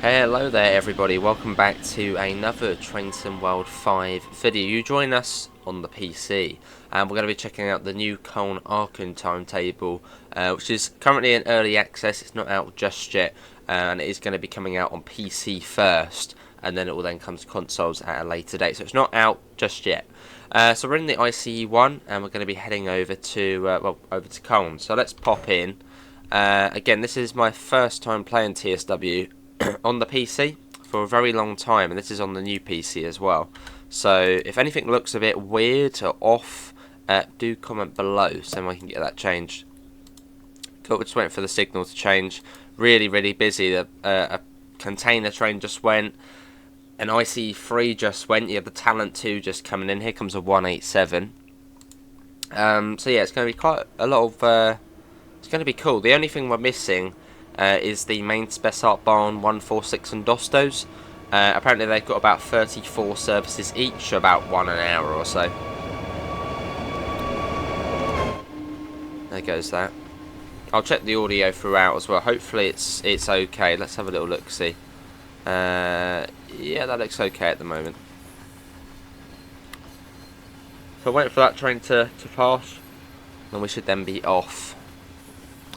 Hello there everybody, welcome back to another Train Sim World 5 video. You join us on the PC and we're going to be checking out the new Koln Aachen Timetable, which is currently in early access. It's not out just yet, and it is going to be coming out on PC first, and then it will then come to consoles at a later date. So it's not out just yet. So we're in the ICE1 and we're going to be heading over to over to Köln. So let's pop in. Again, this is my first time playing TSW on the PC for a very long time, and this is on the new PC as well. So if anything looks a bit weird or off, do comment below so I can get that changed. Cool, we're just waiting for the signal to change. Really busy. A container train just went, an IC3 just went. You have the Talent 2 just coming in. Here comes a 187. So yeah, it's going to be quite a lot of it's going to be cool. The only thing we're missing is the main Spessart Barn 146 and Dostos. Apparently they've got about 34 services each, about 1 an hour or so. There goes that. I'll check the audio throughout as well. Hopefully it's okay. Let's have a little look see. Yeah, that looks okay at the moment. So waiting for that train to pass, and we should then be off.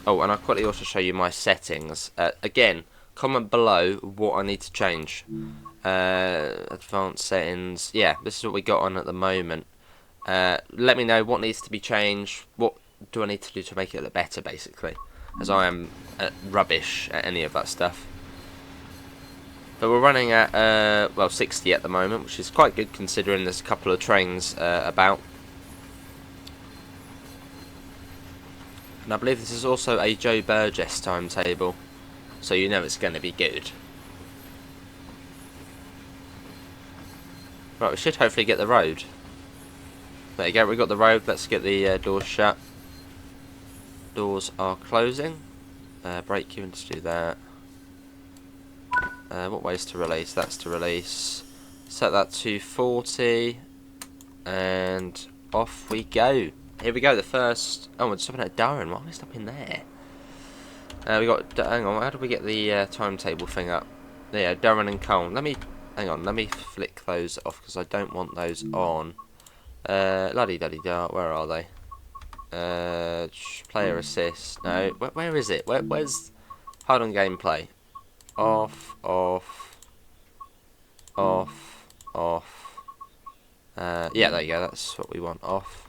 Oh, and I'll quickly also show you my settings. Again, comment below what I need to change. Advanced settings. Yeah, this is what we got on at the moment. Let me know what needs to be changed. What do I need to do to make it look better, basically? As I am rubbish at any of that stuff. But we're running at, well, 60 at the moment, which is quite good considering there's a couple of trains about. And I believe this is also a Joe Burgess timetable, so you know it's going to be good. Right, we should hopefully get the road. There you go, we got the road. Let's get the doors shut. Doors are closing. Brake units do that. What ways to release? That's to release. Set that to 40, and off we go. Here we go, the first. Oh, we're stopping at Düren. Why are we stopping there? We got. Hang on, how do we get the timetable thing up? There, Düren and Köln. Hang on, let me flick those off because I don't want those on. La-di-da-di-da, where are they? Player assist. No, where is it? Where's. Hold on, gameplay. Off. Yeah, there you go, that's what we want. Off.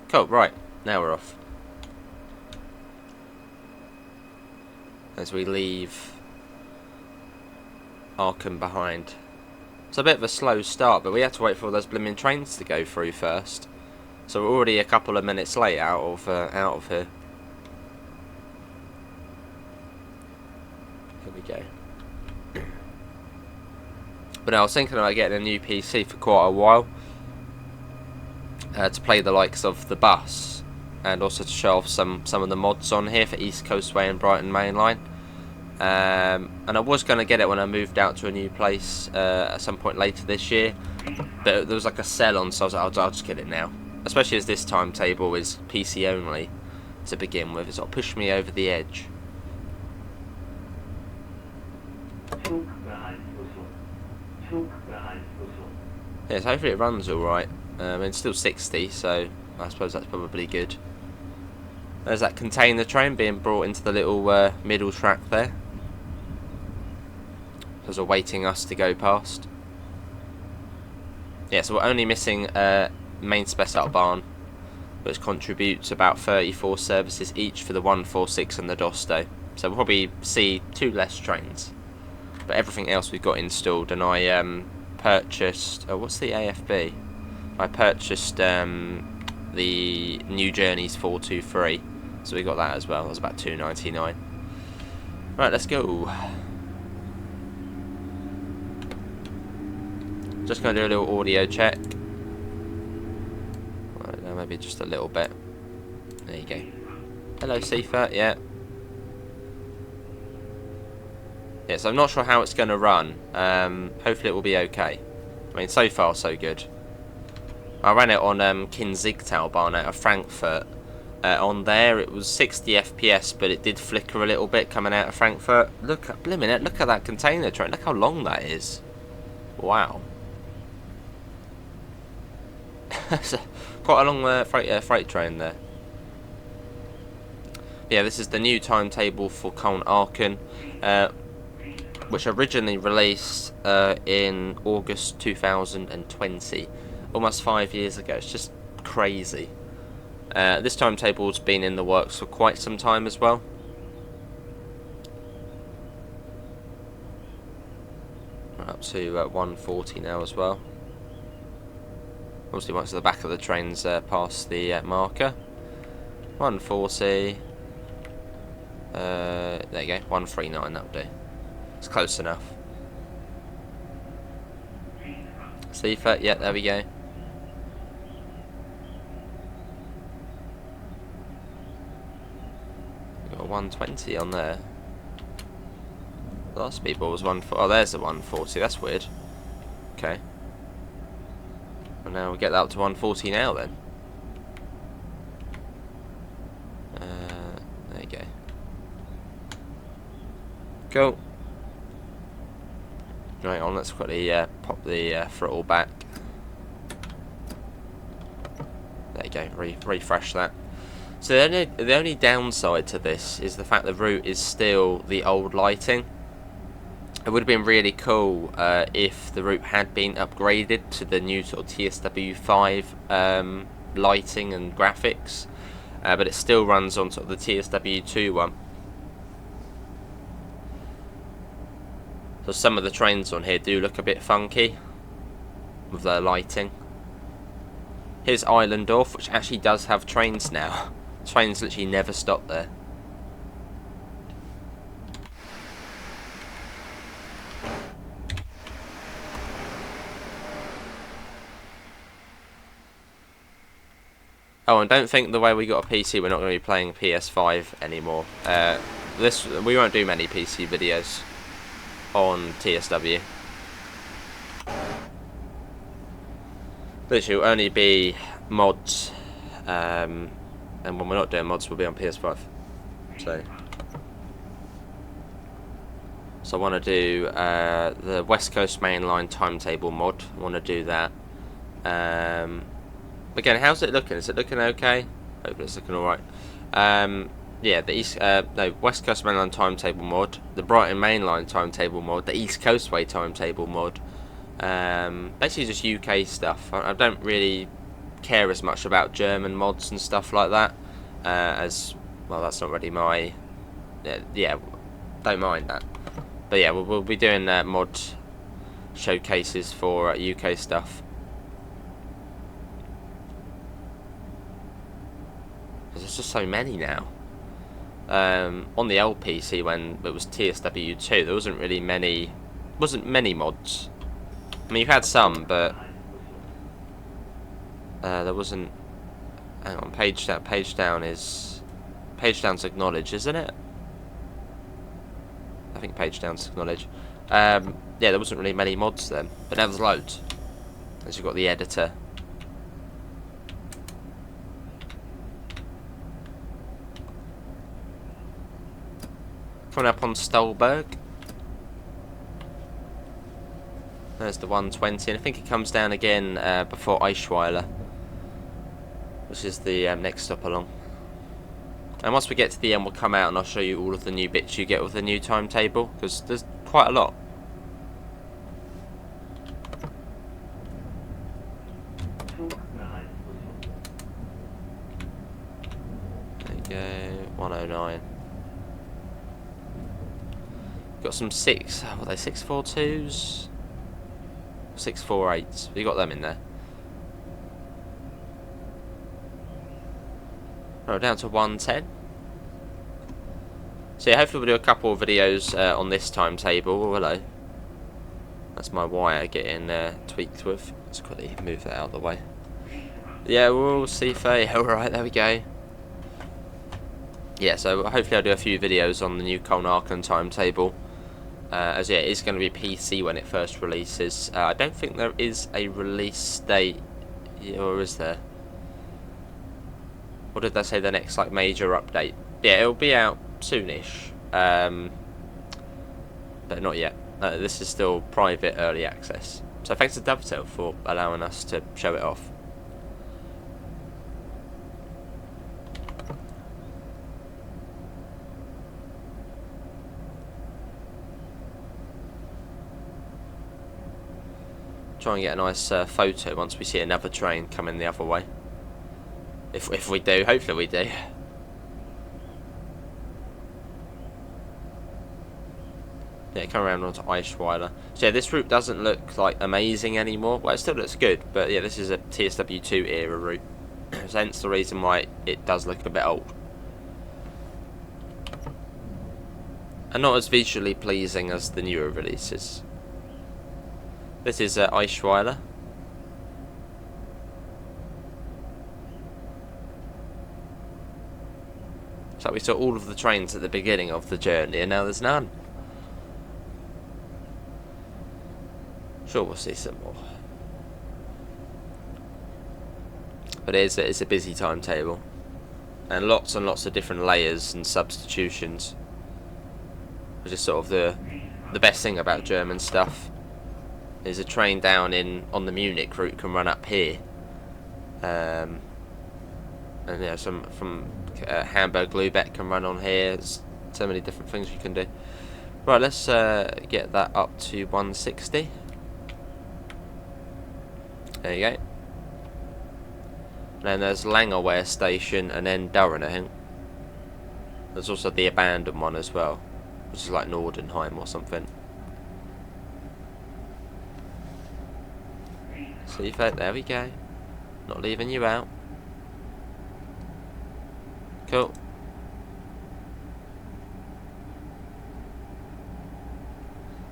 Cool, right, now we're off. As we leave Aachen behind. It's a bit of a slow start, but we had to wait for those blooming trains to go through first. So we're already a couple of minutes late out of here. Here we go. But I was thinking about getting a new PC for quite a while. To play the likes of the bus, and also to show off some of the mods on here for East Coastway and Brighton Main Line. And I was going to get it when I moved out to a new place at some point later this year, but there was like a sell on, so I was like, I'll just get it now. Especially as this timetable is PC only to begin with, it's sort of pushed me over the edge. Yeah, so hopefully it runs alright. It's still 60, so I suppose that's probably good. There's that container train being brought into the little middle track there. Those are waiting us to go past. Yeah, so we're only missing main Spessart Barn, which contributes about 34 services each for the 146 and the Dosto. So we'll probably see 2 less trains. But everything else we've got installed, and I purchased. Oh, what's the AFB? I purchased the New Journeys 423, so we got that as well. It was about $2.99. Right, let's go. Just going to do a little audio check. I don't know, maybe just a little bit. There you go. Hello, Seafer. Yeah. Yeah, so I'm not sure how it's going to run. Hopefully it will be okay. I mean, so far so good. I ran it on Kinzigtalbahn out of Frankfurt, On there it was 60 FPS, but it did flicker a little bit coming out of Frankfurt. Look at that container train. Look how long that is. Wow. That's quite a long freight train there. Yeah, this is the new timetable for Koln Aachen, which originally released in August 2020, almost 5 years ago. It's just crazy. This timetable's been in the works for quite some time as well. We're up to 140 now as well. Obviously once the back of the train's past the marker. 140. There you go, 139, that'll do. It's close enough. Sleeper, yeah, there we go. We've got 120 on there. The last speedball was 140. Oh, there's the 140, that's weird. Okay. And now we'll get that up to 140 now then. There you go. Cool. Right on, let's quickly pop the throttle back. There you go, refresh that. So the only downside to this is the fact the route is still the old lighting. It would have been really cool if the route had been upgraded to the new sort of TSW5 lighting and graphics, but it still runs on sort of the TSW2 one. So some of the trains on here do look a bit funky with their lighting. Here's Eilendorf, which actually does have trains now. Trains literally never stop there. Oh, and don't think the way we got a PC we're not going to be playing PS5 anymore. We won't do many PC videos on TSW. Literally will only be mods, and when we're not doing mods we'll be on PS5. So I want to do the West Coast Mainline timetable mod. I want to do that. Again, how's it looking? Is it looking okay? Hopefully it's looking alright. Yeah, the West Coast Mainline timetable mod, the Brighton Mainline timetable mod, the East Coastway timetable mod. Basically just UK stuff. I don't really care as much about German mods and stuff like that, as well. That's not really my yeah, don't mind that. But yeah, we'll be doing mod showcases for UK stuff. There's just so many now. On the old PC when it was TSW2, there wasn't many mods. I mean, you had some, but there wasn't. Hang on, page down's acknowledge, isn't it? I think page down's acknowledge. Yeah, there wasn't really many mods then, but now there's loads. As you've got the editor. Coming up on Stolberg. There's the 120, and I think it comes down again before Eichweiler, which is the next stop along. And once we get to the end, we'll come out and I'll show you all of the new bits you get with the new timetable, because there's quite a lot. There you go, 109. Got some 642s, 648s. You got them in there. Oh, down to 110. So yeah, hopefully we'll do a couple of videos on this timetable. Oh, hello. That's my wire getting tweaked with. Let's quickly move that out of the way. Yeah, we'll see. Alright, there we go. Yeah, so hopefully I'll do a few videos on the new Koln Aachen timetable. As yeah, it is going to be PC when it first releases. I don't think there is a release date, or is there? Or did they say the next like major update? Yeah, it'll be out soonish. But not yet. This is still private early access. So thanks to Dovetail for allowing us to show it off. Try and get a nice photo once we see another train coming the other way. If we do, hopefully we do. Yeah, come around onto Eichweiler. So yeah, this route doesn't look like amazing anymore. Well, it still looks good, but yeah, this is a TSW2 era route. So hence the reason why it does look a bit old. And not as visually pleasing as the newer releases. This is Eichweiler. So we saw all of the trains at the beginning of the journey, and now there's none. Sure, we'll see some more. But it's a busy timetable. And lots of different layers and substitutions. Which is sort of the best thing about German stuff. Is a train down on the Munich route can run up here. And yeah, some from Hamburg-Lübeck can run on here. There's so many different things you can do. Right, let's get that up to 160. There you go. And then there's Langerwehr station and then Düren, I think. There's also the abandoned one as well, which is like Nordenheim or something. See if there we go. Not leaving you out. Cool.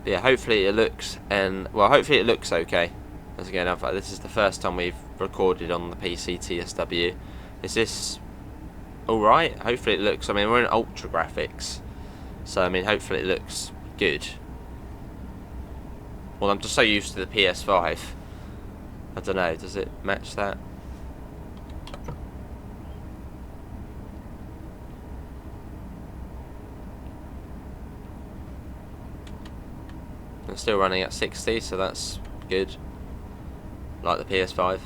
But yeah, hopefully it looks hopefully it looks okay. As again, this is the first time we've recorded on the PC TSW. Is this alright? Hopefully it looks, I mean, we're in ultra graphics, so I mean, hopefully it looks good. Well, I'm just so used to the PS5. I don't know, does it match that? It's still running at 60, so that's good. Like the PS5.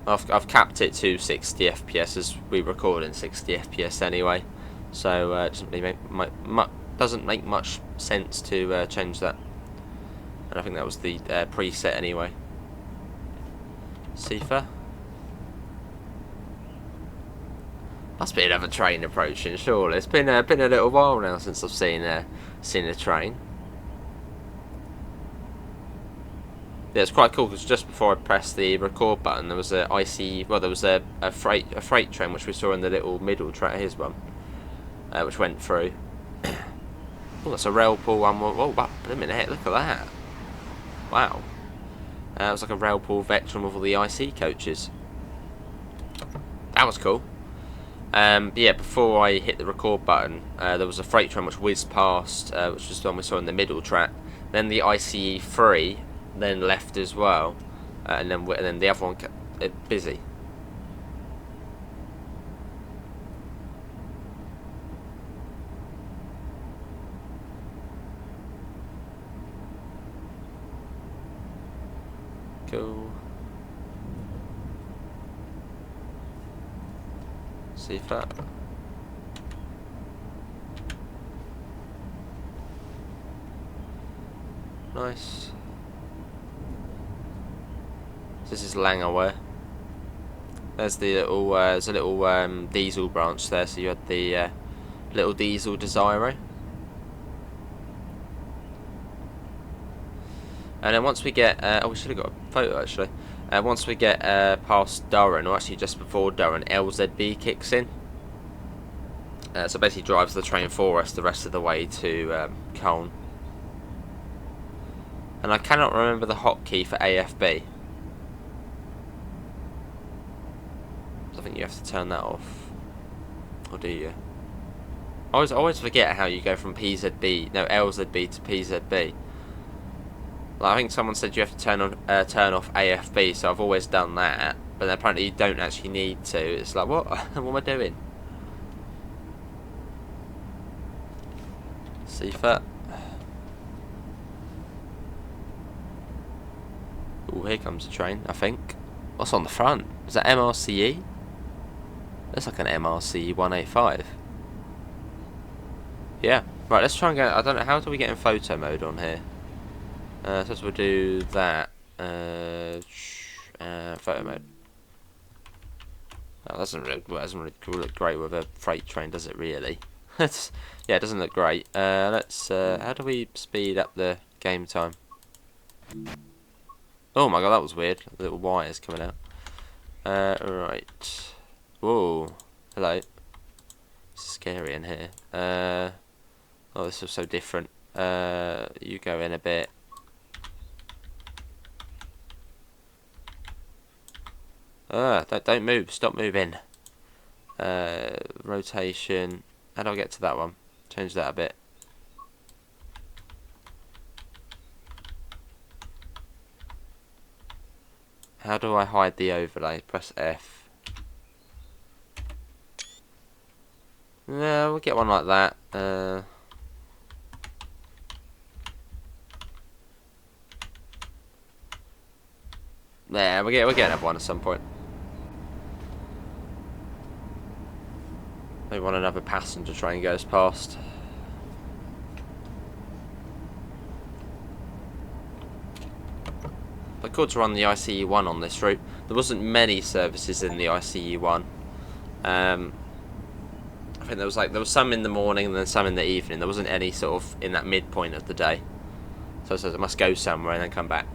I've capped it to 60 FPS as we record in 60 FPS anyway, so it doesn't really make much sense to change that. And I think that was the preset anyway. Sifa. Must be another train approaching, surely. It's been a little while now since I've seen a train. Yeah, it's quite cool because just before I pressed the record button, there was a freight train which we saw in the little middle track. Here's one, which went through. Oh, that's a rail pull one. Oh, wow, wait a minute! Look at that! Wow, it was like a rail pull Vectron with all the IC coaches. That was cool. But yeah, before I hit the record button, there was a freight train which whizzed past, which was the one we saw in the middle track. Then the ICE 3 then left as well, and then the other one kept busy. Cool. See if that. Nice. This is Langerwehr. There's the little, there's a little diesel branch there. So you had the little diesel Desiro. And then once we get, oh, we should have got a photo actually. Once we get past Düren, or actually just before Düren, LZB kicks in. So basically drives the train for us the rest of the way to Köln. And I cannot remember the hotkey for AFB. I think you have to turn that off. Or do you? I always forget how you go from LZB to PZB. Like, I think someone said you have to turn off AFB, so I've always done that. But apparently you don't actually need to. It's like, what? What am I doing? Seafoot. Oh, here comes a train, I think. What's on the front? Is that MRCE? Looks like an MRCE 185. Yeah. Right, let's try and get... I don't know, how do we get in photo mode on here? So we'll do that. Photo mode. That doesn't really look great with a freight train, does it really? Yeah, it doesn't look great. Let's... how do we speed up the game time? Oh my god, that was weird. Little wires coming out. Right. Whoa. Hello. It's scary in here. Oh, this is so different. You go in a bit. Don't move. Stop moving. Rotation. How do I get to that one? Change that a bit. How do I hide the overlay? Press F. Yeah, we'll get one like that. Yeah, we'll get another one at some point. Maybe when another passenger train goes past. I could to run the ICE1 on this route. There wasn't many services in the ICE1. I think there was some in the morning and then some in the evening. There wasn't any sort of in that midpoint of the day. So it says I must go somewhere and then come back.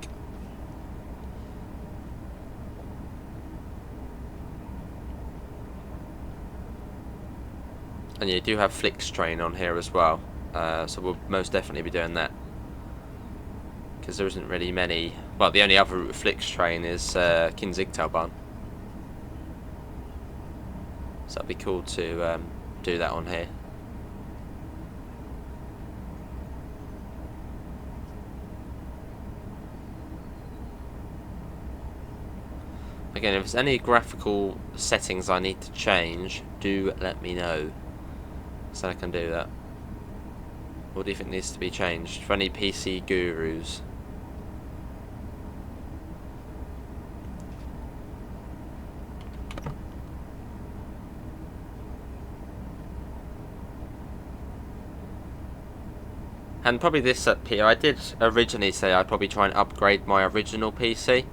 And you do have Flix train on here as well, so we'll most definitely be doing that. Because there isn't really many... Well, the only other route with Flix train is Kinzigtalbahn. So that'd be cool to do that on here. Again, if there's any graphical settings I need to change, do let me know, so I can do that. What do you think needs to be changed for any PC gurus? And probably this up here, I did originally say I'd probably try and upgrade my original PC.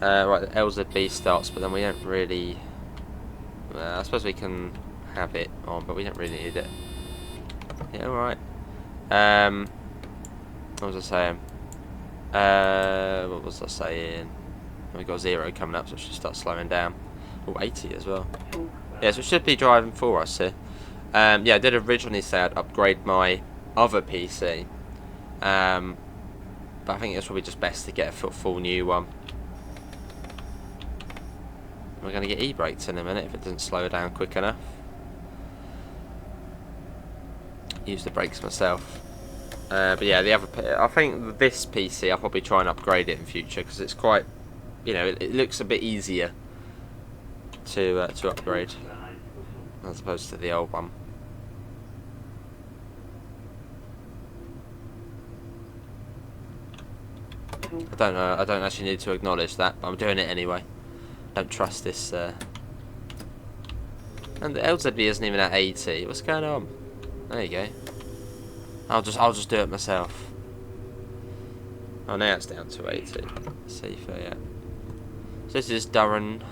Right, the LZB starts, but then we don't really... I suppose we can have it on, but we don't really need it. Yeah, alright. What was I saying? What was I saying? We got 0 coming up, so it should start slowing down. Oh, 80 as well. Yeah, so it should be driving for us here. Yeah, I did originally say I'd upgrade my other PC. But I think it's probably just best to get a full new one. We're going to get e-brakes in a minute if it doesn't slow down quick enough. Use the brakes myself. But yeah, the other, I think this PC I'll probably try and upgrade it in future because it's quite, you know, it looks a bit easier to upgrade as opposed to the old one. I don't know. I don't actually need to acknowledge that, but I'm doing it anyway. Don't trust this. And the LZB isn't even at 80. What's going on? There you go. I'll just do it myself. Oh, now it's down to 80. Safer, yeah. So this is Düren.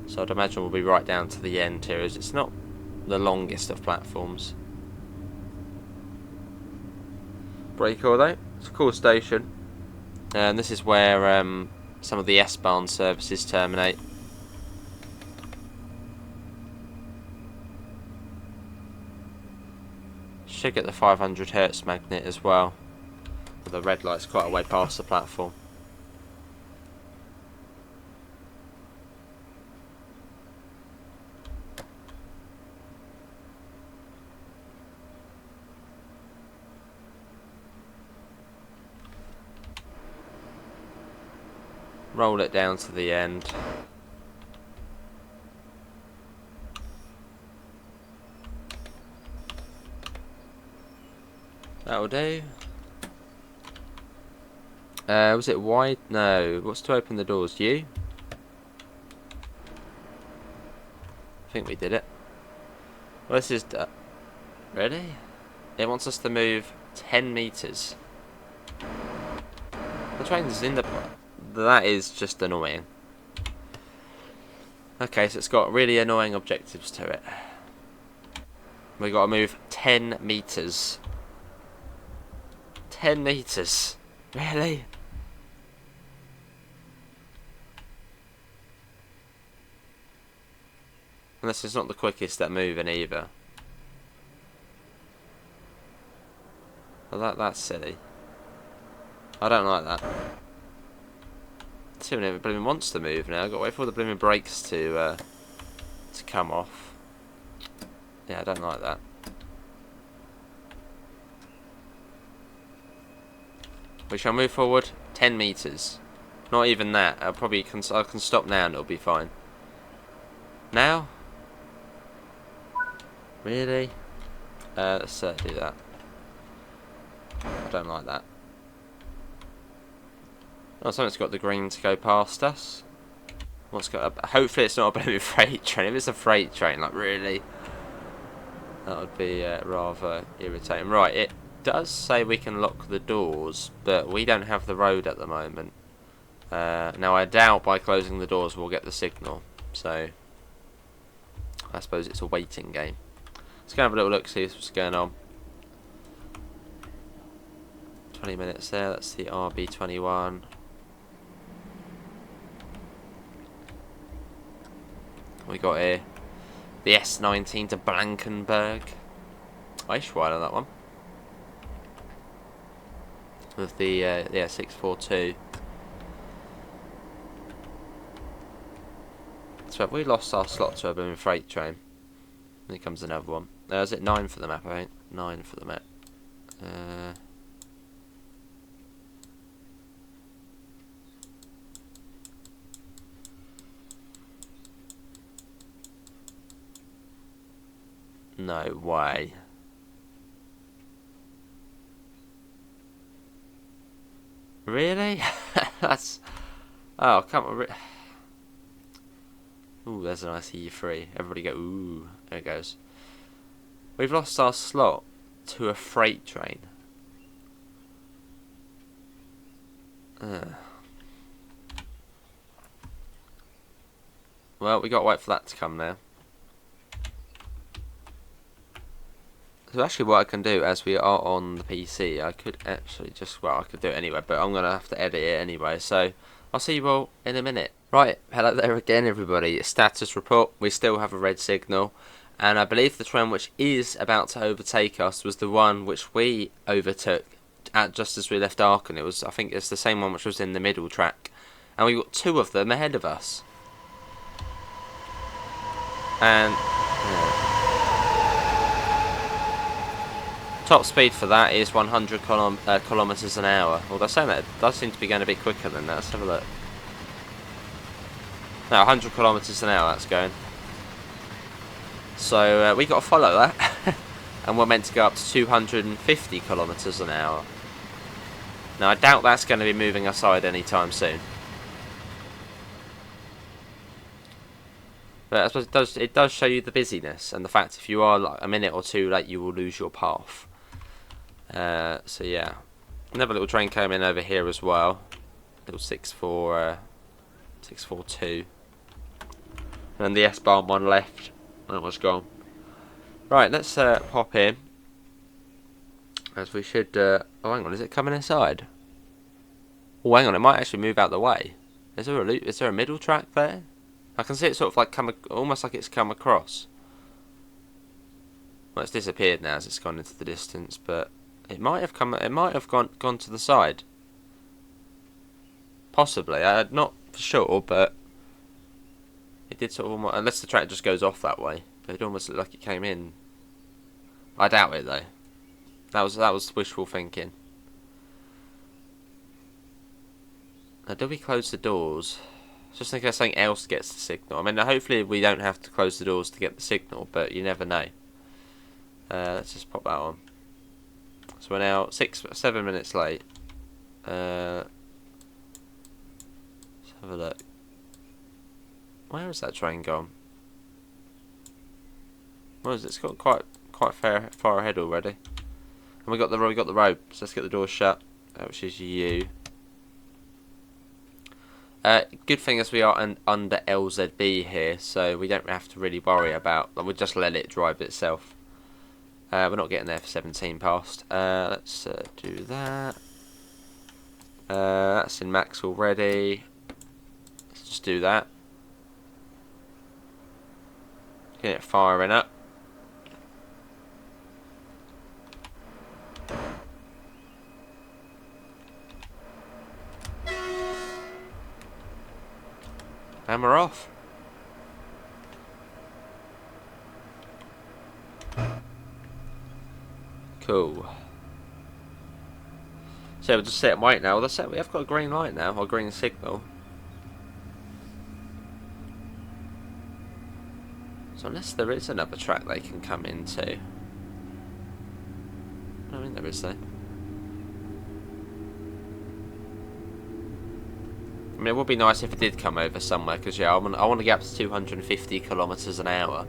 So I'd imagine we'll be right down to the end here, as it's not the longest of platforms. Breaker though, it's a cool station. And this is where some of the S-Bahn services terminate. Should get the 500 Hz magnet as well. But the red light's quite a way past the platform. roll it down to the end. That'll do. Was it wide? No. What's to open the doors? You? I think we did it. Well, this is... Ready? It wants us to move 10 meters. The train's in the... That is just annoying. Okay, so it's got really annoying objectives to it. We got to move 10 meters. 10 meters. Really? And this is not the quickest at moving either. Well, that's silly. I don't like that. Too many blooming wants to move now. I've got to wait for all the blooming brakes to come off. Yeah, I don't like that. We shall move forward 10 meters. Not even that. I can stop now and it'll be fine. Now? Really? Let's do that. I don't like that. Oh, something's got the green to go past us. Hopefully it's not a blooming freight train. If it's a freight train, like really, that would be rather irritating. Right, it does say we can lock the doors, but we don't have the road at the moment. Now I doubt by closing the doors we'll get the signal, so I suppose it's a waiting game. Let's go have a little look, see what's going on. 20 minutes there, that's the RB21. We got here the S19 to Blankenberg. Eichweiler on that one. With the 642. So have we lost our slot to a booming freight train? Here comes another one. Is it 9 for the map, I think? 9 for the map. No way. Really? That's... Oh, come on. Ooh, there's a nice E3. Everybody go, ooh. There it goes. We've lost our slot to a freight train. Well, we got to wait for that to come now. So actually what I can do, as we are on the PC, I could actually just, well, I could do it anyway, but I'm going to have to edit it anyway, so I'll see you all in a minute. Right, hello there again everybody. Status report, we still have a red signal, and I believe the train which is about to overtake us was the one which we overtook at just as we left Aachen. It was, I think it's the same one which was in the middle track, and we got 2 of them ahead of us. And... yeah. Top speed for that is 100 kilometers an hour. Although saying that, it does seem to be going a bit quicker than that. Let's have a look. No, 100 kilometers an hour that's going. So we got to follow that. And we're meant to go up to 250 kilometers an hour. Now I doubt that's going to be moving aside anytime soon. But I suppose it does show you the busyness and the fact if you are like a minute or 2 late, you will lose your path. So yeah, another little train came in over here as well. Little 642, and the S-Bahn one left. That was gone. Right, let's pop in. As we should. Oh, hang on, is it coming inside? Oh, hang on, it might actually move out the way. Is there a loop? Is there a middle track there? I can see it sort of like almost like it's come across. Well, it's disappeared now as it's gone into the distance, but it might have come. It might have gone to the side. Possibly, not for sure, but it did sort of almost. Unless the track just goes off that way, it almost looked like it came in. I doubt it though. That was wishful thinking. Now, do we close the doors? Just think of something else gets the signal. I mean, hopefully we don't have to close the doors to get the signal, but you never know. Let's just pop that on. So we're now 7 minutes late. Let's have a look. Where has that train gone? Well, it's got quite far ahead already. And we got the rope. So let's get the door shut, which is you. Good thing is we are under LZB here, so we don't have to really worry about. We'll just let it drive itself. We're not getting there for 17 past. Let's do that. That's in max already. Let's just do that. Get it firing up. And we're off. Cool. So we'll just sit and wait now. Well, that's it. We have got a green light now, or green signal. So unless there is another track they can come into. I don't think there is though. I mean, it would be nice if it did come over somewhere, because yeah, I want to get up to 250 kilometers an hour.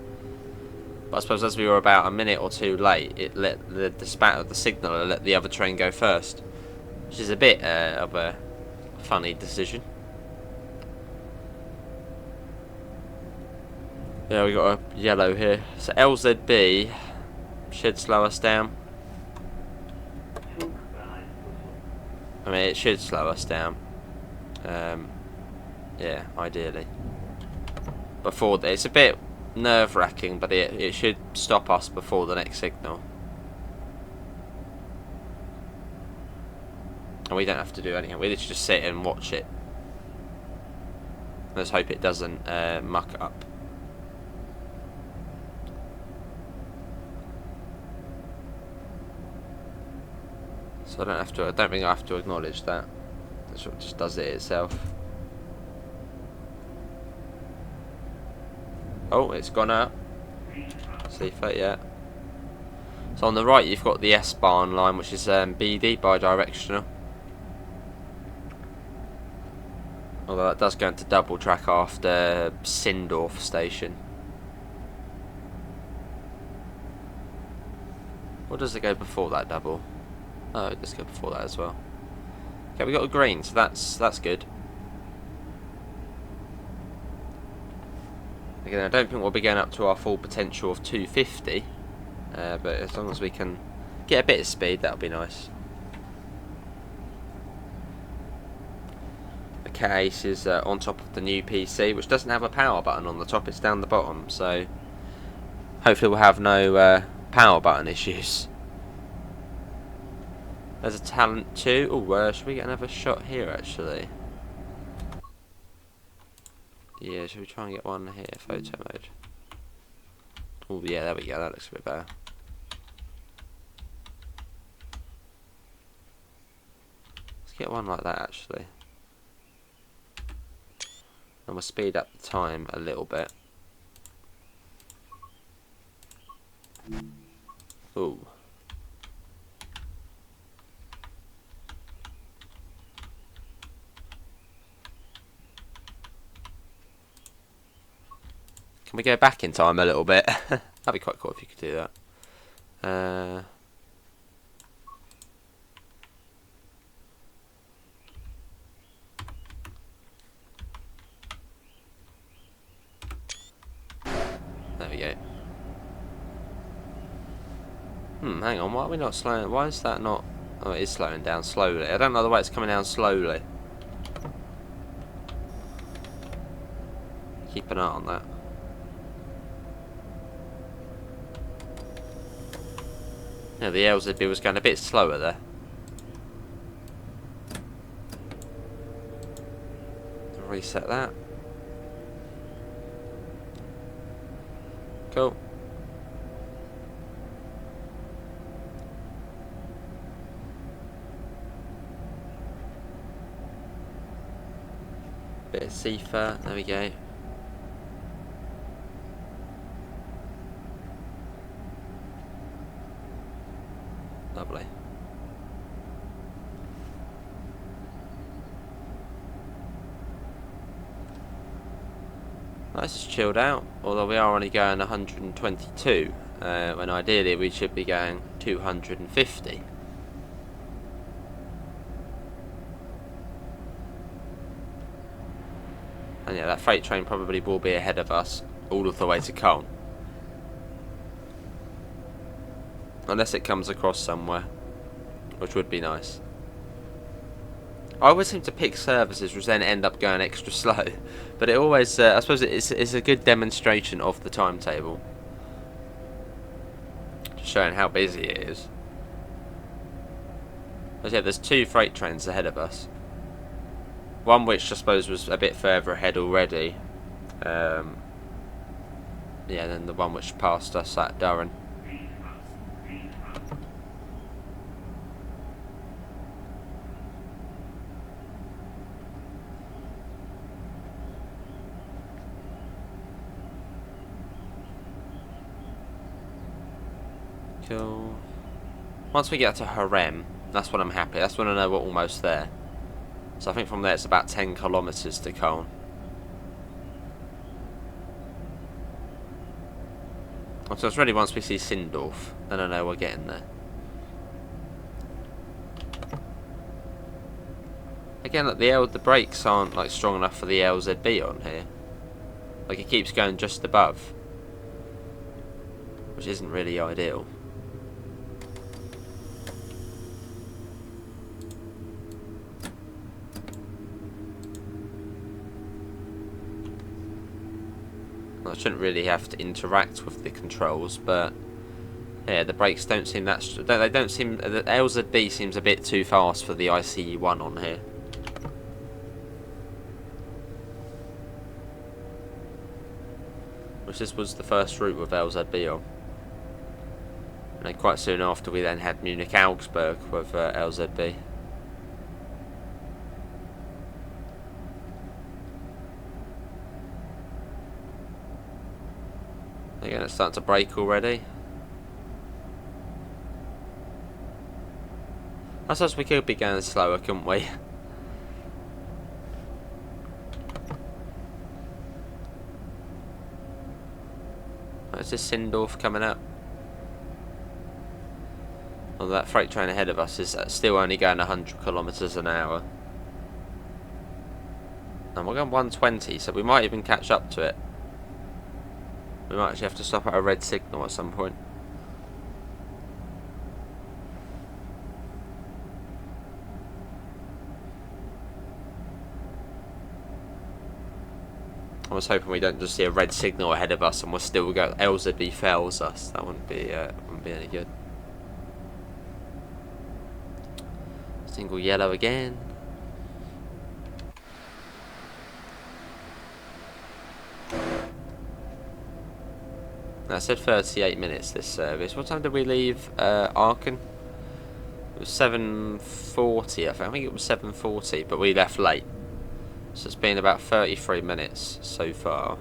But I suppose as we were about a minute or two late, it let the signal let the other train go first, which is a bit of a funny decision. Yeah, we got a yellow here. So LZB should slow us down. I mean, it should slow us down. Yeah, ideally. Before it's a bit nerve-wracking, but it should stop us before the next signal. And we don't have to do anything. We literally just sit and watch it. Let's hope it doesn't muck up. So I don't think I have to acknowledge that. It just does it itself. Oh, it's gone up. See, yeah. So on the right, you've got the S-Bahn line, which is BD, bi-directional. Although that does go into double track after Sindorf station. Or does it go before that double? Oh, it does go before that as well. Okay, we got a green, so that's good. Again, I don't think we'll be going up to our full potential of 250, but as long as we can get a bit of speed, that'll be nice. The case is on top of the new PC, which doesn't have a power button on the top, it's down the bottom, so hopefully we'll have no power button issues. There's a talent too. Oh, should we get another shot here actually? Yeah, should we try and get one here? Photo mode. Oh yeah, there we go. That looks a bit better. Let's get one like that actually. And we'll speed up the time a little bit. Ooh. Can we go back in time a little bit? That'd be quite cool if you could do that. There we go. Hang on, why are we not slowing? Why is that not? Oh, it is slowing down slowly. I don't know the way it's coming down slowly. Keep an eye on that. Yeah, the LZB was going a bit slower there. Reset that. Cool. Bit of seafer, there we go. Lovely. Nice, it's chilled out, although we are only going 122, when ideally we should be going 250. And yeah, that freight train probably will be ahead of us all of the way to Köln. Unless it comes across somewhere, which would be nice. I always seem to pick services which then end up going extra slow, but it always, I suppose it's a good demonstration of the timetable. Just showing how busy it is. But yeah, there's 2 freight trains ahead of us. One which I suppose was a bit further ahead already. Yeah, then the one which passed us at Düren. Cool. Once we get to Harem, that's when I'm happy. That's when I know we're almost there. So I think from there it's about 10 kilometres to Köln. So it's really once we see Sindorf, then I know we're getting there. Again, look, the brakes aren't like strong enough for the LZB on here. Like it keeps going just above, which isn't really ideal. I shouldn't really have to interact with the controls, but yeah, the brakes don't seem that. They don't seem. The LZB seems a bit too fast for the ICE1 on here. Which this was the first route with LZB on. And then quite soon after, we then had Munich Augsburg with LZB. Again, it's starting to brake already. I suppose we could be going slower, couldn't we? Is this Sindorf coming up? Well, that freight train ahead of us is still only going 100 kilometres an hour. And we're going 120, so we might even catch up to it. We might actually have to stop at a red signal at some point. I was hoping we don't just see a red signal ahead of us and we'll still go. LZB fails us. That wouldn't be any good. Single yellow again. I said 38 minutes this service. What time did we leave Aachen? It was 7:40, I think it was 7:40, but we left late. So it's been about 33 minutes so far.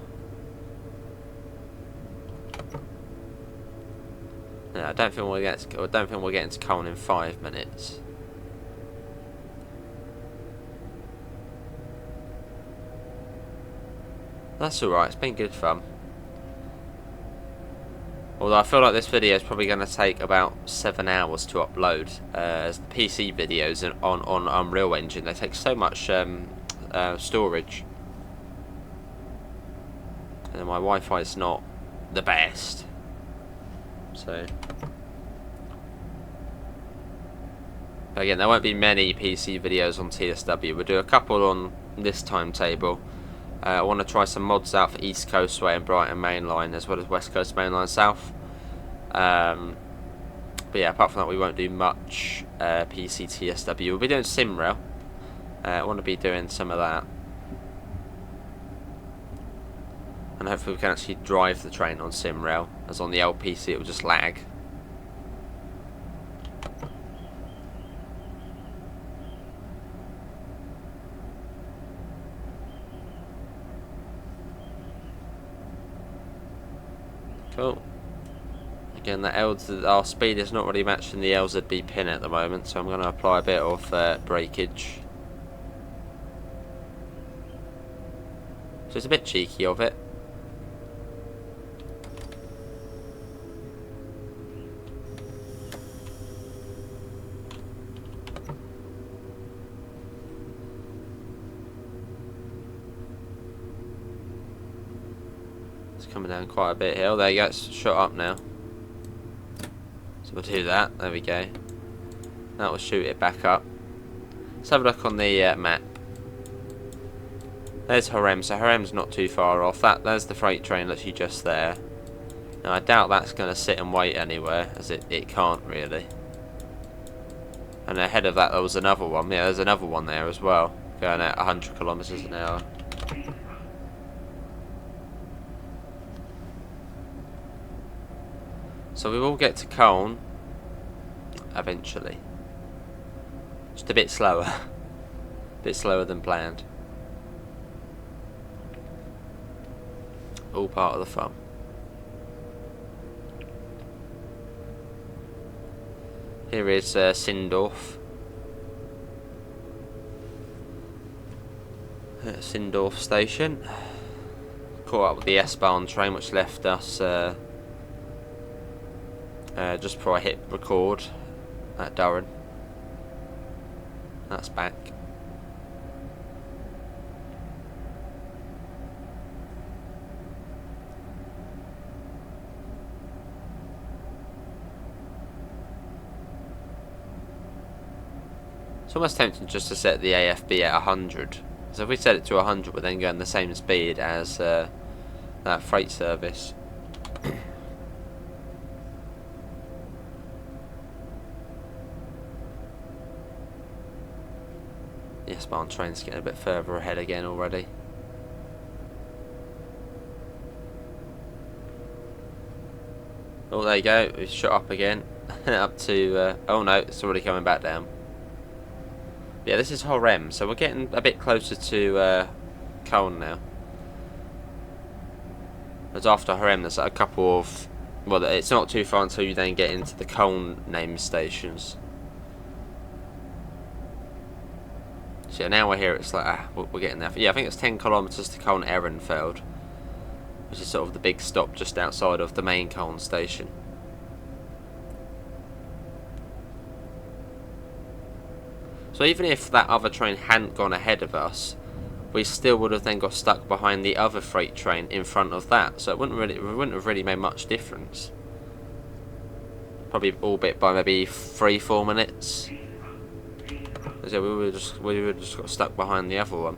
No, I don't think we'll get to Köln in 5 minutes. That's alright, it's been good fun. Although I feel like this video is probably going to take about 7 hours to upload, as the PC videos on Unreal Engine, they take so much storage. And my Wi-Fi is not the best. So, but again, there won't be many PC videos on TSW. We'll do a couple on this timetable. I want to try some mods out for East Coast Way and Brighton Main Line, as well as West Coast Main Line South. But yeah, apart from that, we won't do much PC TSW. We'll be doing SimRail. I want to be doing some of that. And hopefully we can actually drive the train on SimRail, as on the LPC it will just lag. Cool. Again, our speed is not really matching the LZB pin at the moment, so I'm going to apply a bit of breakage. So it's a bit cheeky of it. It's coming down quite a bit here. Oh, there you go, it's shot up now. So we'll do that. There we go. That will shoot it back up. Let's have a look on the map. There's Harem, so Harem's not too far off. There's the freight train literally just there. Now I doubt that's going to sit and wait anywhere, as it can't really. And ahead of that there was another one. Yeah, there's another one there as well, going at 100 kilometers an hour. So we will get to Köln eventually. Just a bit slower. A bit slower than planned. All part of the fun. Here is Sindorf. Sindorf station. Caught up with the S-Bahn train, which left us just before I hit record at Düren. That's back. It's almost tempting just to set the AFB at 100. So if we set it to 100, we're then going the same speed as that freight service. The S-Bahn train's getting a bit further ahead again already. Oh, there you go. We've shot up again. Up to... oh no, it's already coming back down. Yeah, this is Harem, so we're getting a bit closer to Köln now. As after Harem, there's a couple of... well, it's not too far until you then get into the Köln name stations. So now we're here, it's like, we're getting there. Yeah, I think it's 10 kilometers to Koln Aachen Timetable, which is sort of the big stop just outside of the main Köln station. So even if that other train hadn't gone ahead of us, we still would have then got stuck behind the other freight train in front of that. So it wouldn't have really made much difference. Probably all bit by maybe 3-4 minutes. So we would have just got stuck behind the other one.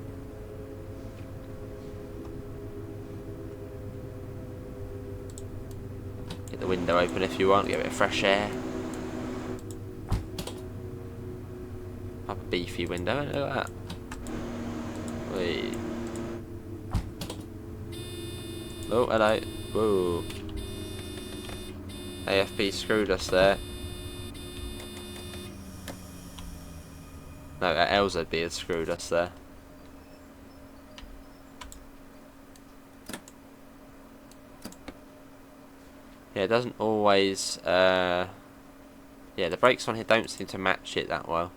Get the window open if you want, get a bit of fresh air. Have a beefy window, look at that. Whee. Oh, hello. Whoa. AFB screwed us there. No, LZB had screwed us there. Yeah, it doesn't always... yeah, the brakes on here don't seem to match it that well.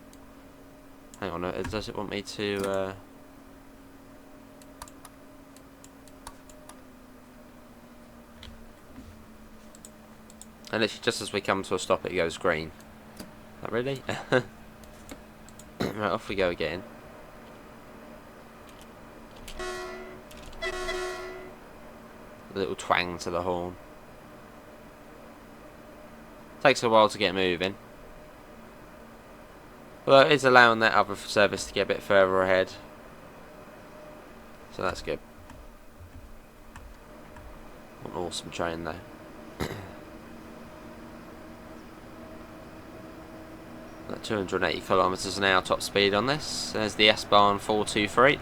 Hang on, does it want me to... And literally just as we come to a stop it goes green. Not really? Right, off we go again. A little twang to the horn. Takes a while to get moving. Well, it is allowing that other service to get a bit further ahead. So that's good. An awesome train though. At 280 kilometers an hour top speed on this. There's the S-Bahn 423.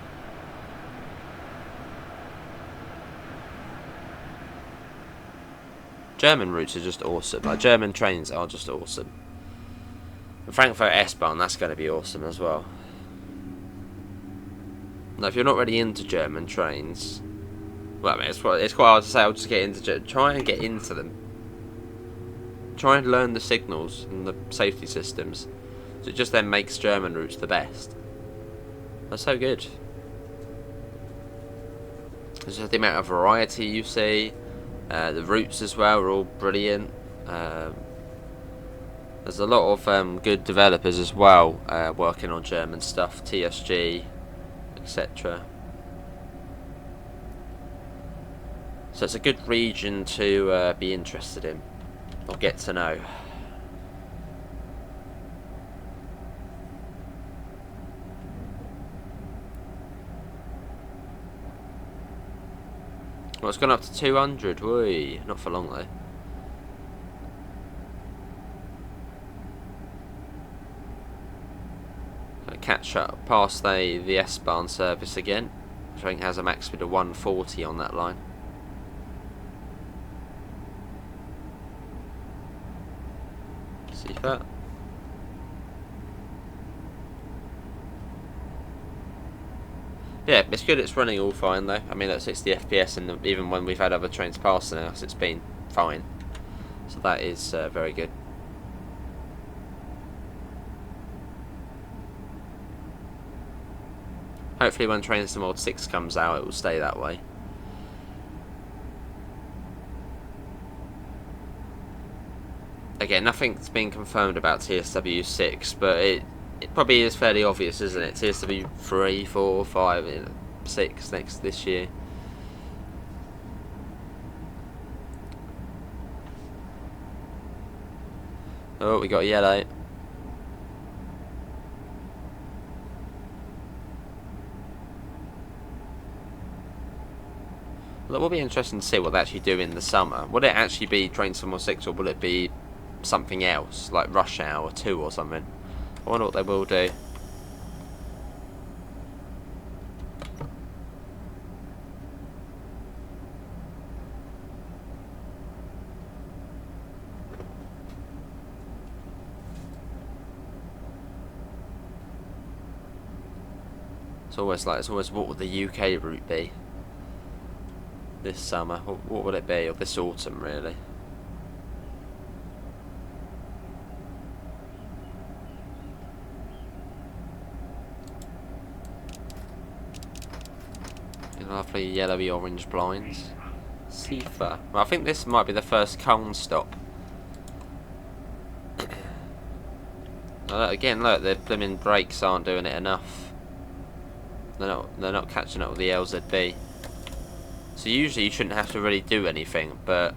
German routes are just awesome. Like, German trains are just awesome. And Frankfurt S-Bahn, that's going to be awesome as well. Now, if you're not really into German trains, Well, I mean, it's quite hard to say. I'll just get into try and get into them. Try and learn the signals and the safety systems. So it just then makes German routes the best. That's so good. There's the amount of variety you see. The routes as well are all brilliant. There's a lot of good developers as well working on German stuff, TSG, etc. So it's a good region to be interested in, or get to know. Well, it's gone up to 200, whee, not for long though. Gonna catch up past the S-Bahn service again, which I think has a max speed of 140 on that line. See that? Yeah, it's good. It's running all fine though. I mean, at 60 FPS, and even when we've had other trains passing us, it's been fine. So that is very good. Hopefully, when Train Sim World 6 comes out, it will stay that way. Again, nothing's been confirmed about TSW 6, but it probably is fairly obvious, isn't it? TSW 3, 4, 5, 6 this year. Oh, we got a yellow. Well, it will be interesting to see what they actually do in the summer. Will it actually be Train Sim World 6, or will it be something else, like Rush Hour 2 or something? I wonder what they will do. It's always what would the UK route be this summer? What would it be, or this autumn really? Lovely yellowy orange blinds. Sifa. Well, I think this might be the first Koln stop. Again, look, the blimmin' brakes aren't doing it enough. They're not catching up with the LZB. So usually you shouldn't have to really do anything, but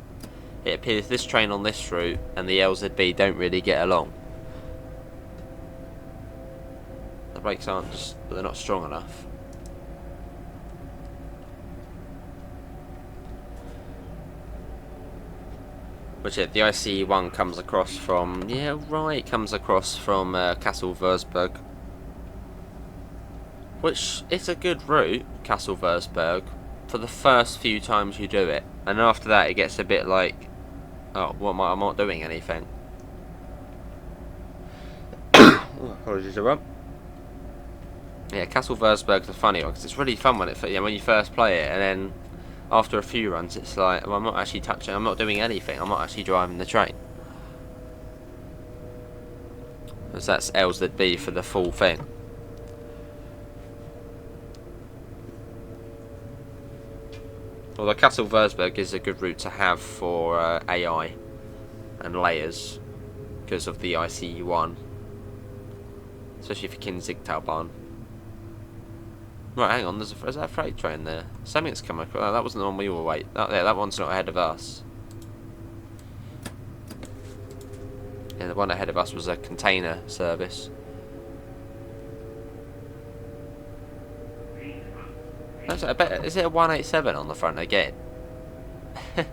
it appears this train on this route and the LZB don't really get along. The brakes they're not strong enough. Which the ICE1 comes across from, comes across from Kassel Würzburg. Which is a good route, Kassel Würzburg, for the first few times you do it. And after that it gets a bit like, oh, I'm not doing anything. Apologies everyone. Yeah, Kassel Würzburg's a funny one, because it's really fun when you first play it, and then after a few runs it's like, well, I'm not actually touching, I'm not doing anything, I'm not actually driving the train. Because that's LZB for the full thing. Although Kassel Würzburg is a good route to have for AI and layers because of the ICE1, especially for Kinzigtalbahn. Right, hang on, is that a freight train there? Something's come across. Oh, that wasn't the one we were waiting. Oh, yeah, that one's not ahead of us. Yeah, the one ahead of us was a container service. Is it a 187 on the front again? The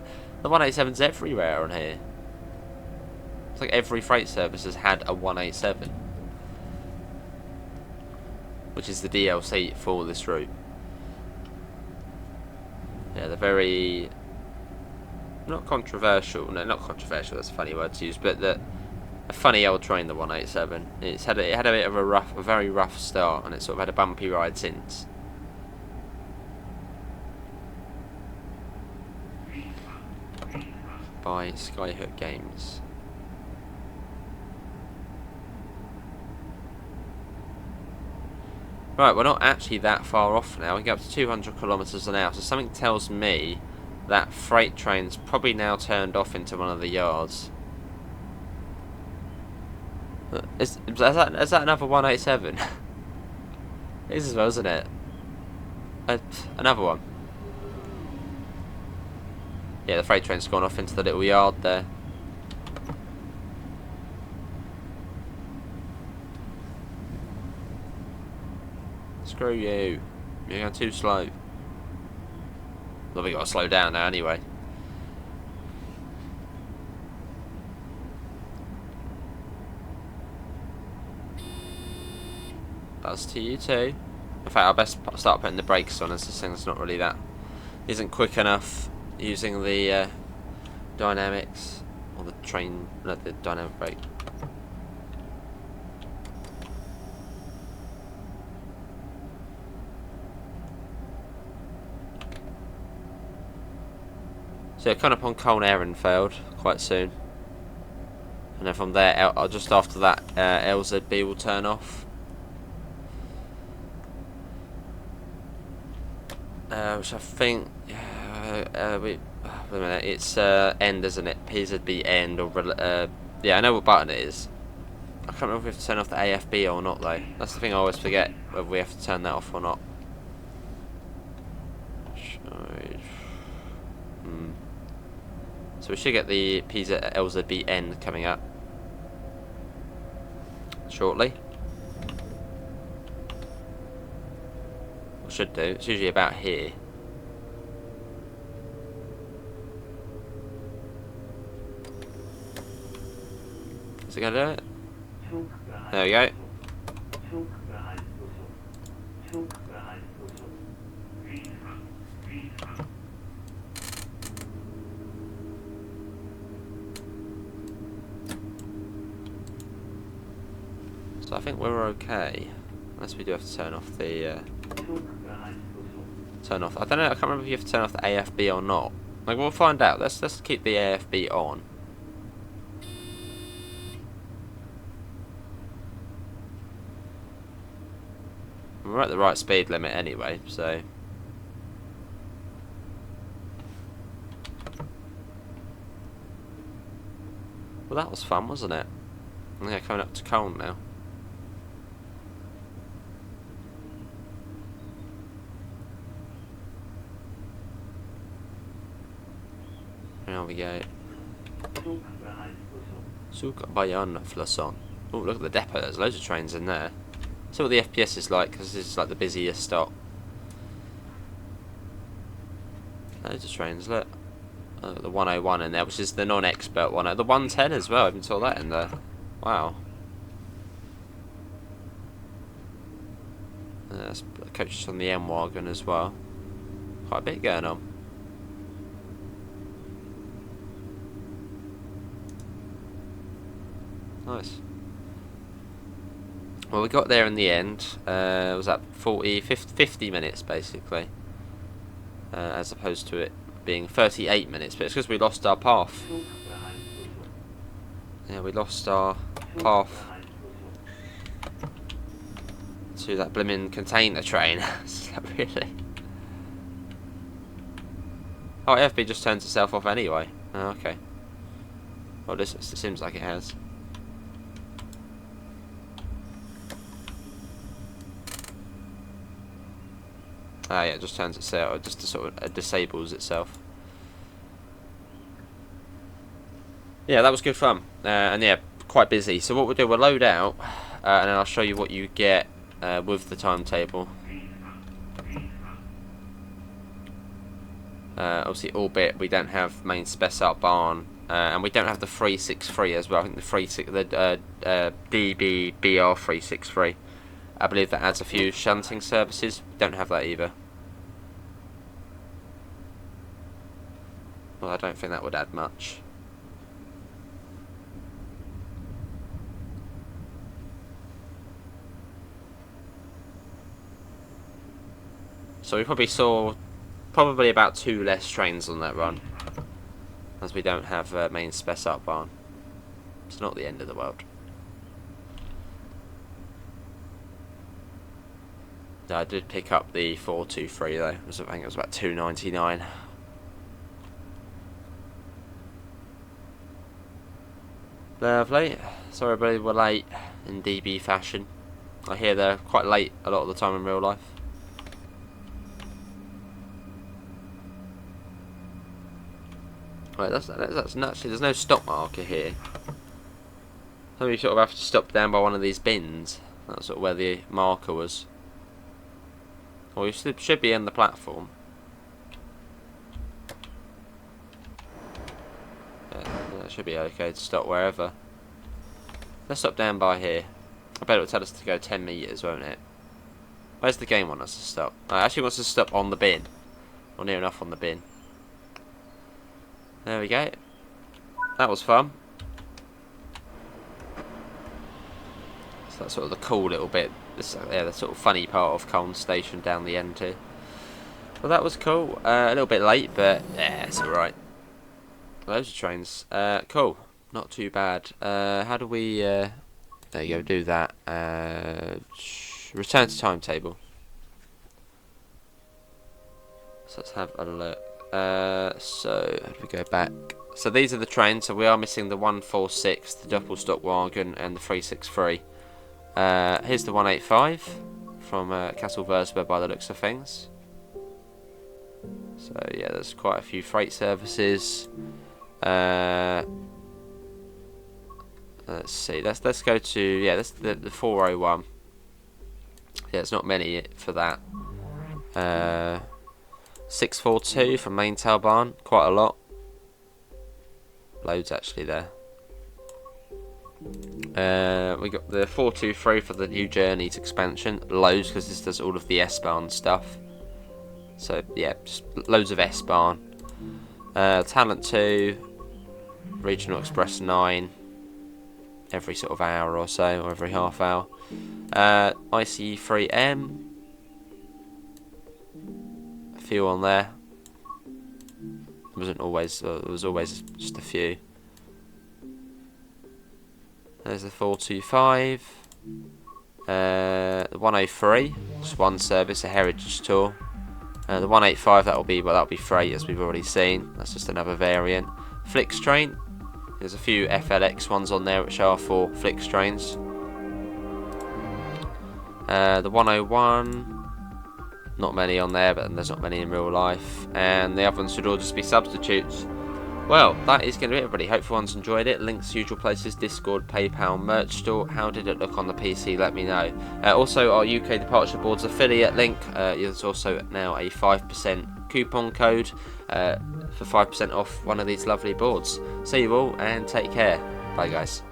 187's everywhere on here. It's like every freight service has had a 187. Which is the DLC for this route. Yeah, they're very... not controversial. No, not controversial, that's a funny word to use, but a funny old train, the 187. It had a bit of a very rough start, and it sort of had a bumpy ride since. by Skyhook Games. Right, we're not actually that far off now. We get up to 200 kilometers an hour, so something tells me that freight train's probably now turned off into one of the yards. Is that another 187? It is as well, isn't it? Another one. Yeah, the freight train's gone off into the little yard there. Screw you. You're going too slow. Well, we got to slow down now anyway. That's to you too. In fact, I best start putting the brakes on, as this thing's not really that... isn't quick enough using the dynamics, or the train, no, the dynamic brake. So coming up on Koln Aachen quite soon, and then from there, just after that, LZB will turn off. Which I think, wait a minute, it's end, isn't it? PZB end, or yeah, I know what button it is. I can't remember if we have to turn off the AFB or not though. That's the thing I always forget, whether we have to turn that off or not. So we should get the LZB end coming up shortly. Should do. It's usually about here. Is it going to do it? There we go. So I think we're okay. Unless we do have to turn off the... turn off. I don't know. I can't remember if you have to turn off the AFB or not. Like, we'll find out. Let's keep the AFB on. We're at the right speed limit anyway, so. Well, that was fun, wasn't it? Yeah, coming up to Köln now. There we go. Zug Bayern-Flasson. Oh, look at the depot. There's loads of trains in there. See what the FPS is like, because this is like the busiest stop. Loads of trains. Look, the 101 in there, which is the non-expert one. The 110 as well. I even saw that in there. Wow. There's coaches on the M wagon as well. Quite a bit going on. Nice. Well, we got there in the end. It was at 50 minutes basically, as opposed to it being 38 minutes. But it's because we lost our path. Yeah, we lost our path to that blimmin' container train. Really? Oh, FB just turns itself off anyway. Oh, okay. Well, this seems like it has. Ah, yeah, it just turns itself, it just sort of disables itself. Yeah, that was good fun, and yeah, quite busy. So what we'll do, we'll load out, and then I'll show you what you get with the timetable. Obviously, albeit we don't have main spec up barn, and we don't have the 363 as well. I think the DBBR 363. I believe that adds a few shunting services. We don't have that either. Well, I don't think that would add much. So we probably saw about 2 less trains on that run. as we don't have main spec up barn. It's not the end of the world. I did pick up the 423 though. I think it was about £2.99. Lovely. Sorry everybody, we're late in DB fashion. I hear they're quite late a lot of the time in real life. Right, that's naturally, there's no stop marker here. So you sort of have to stop down by one of these bins. That's sort of where the marker was. Or you should be on the platform. Yeah, that should be okay to stop wherever. Let's stop down by here. I bet it'll tell us to go 10 metres, won't it? Where's the game want us to stop? It actually wants us to stop on the bin. Or near enough on the bin. There we go. That was fun. So that's sort of the cool little bit. Yeah, the sort of funny part of Koln Station down the end here. Well, that was cool. A little bit late, but yeah, it's alright. Loads of trains. Cool. Not too bad. How do we... there you go, do that. Return to timetable. So let's have a look. So, how do we go back? So these are the trains. So we are missing the 146, the Doppelstockwagen, and the 363. Here's the 185 from Castle Versberg by the looks of things. So yeah, there's quite a few freight services. Let's see. Let's go to, yeah, that's the 401. Yeah, it's not many for that. 642 from Main Barn, quite a lot. Loads actually there. We got the 423 for the new Journeys expansion. Loads, because this does all of the S-Bahn stuff. So yeah, just loads of S-Bahn. Talent 2, Regional Express 9, every sort of hour or so, or every half hour. ICE3M, a few on there. Wasn't always, there was always just a few. There's the 425, the 103, just one service, a heritage tour. The 185, that'll be freight, as we've already seen. That's just another variant. Flix train. There's a few FLX ones on there which are for Flix trains. The 101, not many on there, but there's not many in real life. And the other ones should all just be substitutes. Well, that is going to be it, everybody. Hope everyone's enjoyed it. Links, usual places, Discord, PayPal, merch store. How did it look on the PC? Let me know. Also, our UK Departure Boards affiliate link. There's also now a 5% coupon code for 5% off one of these lovely boards. See you all and take care. Bye, guys.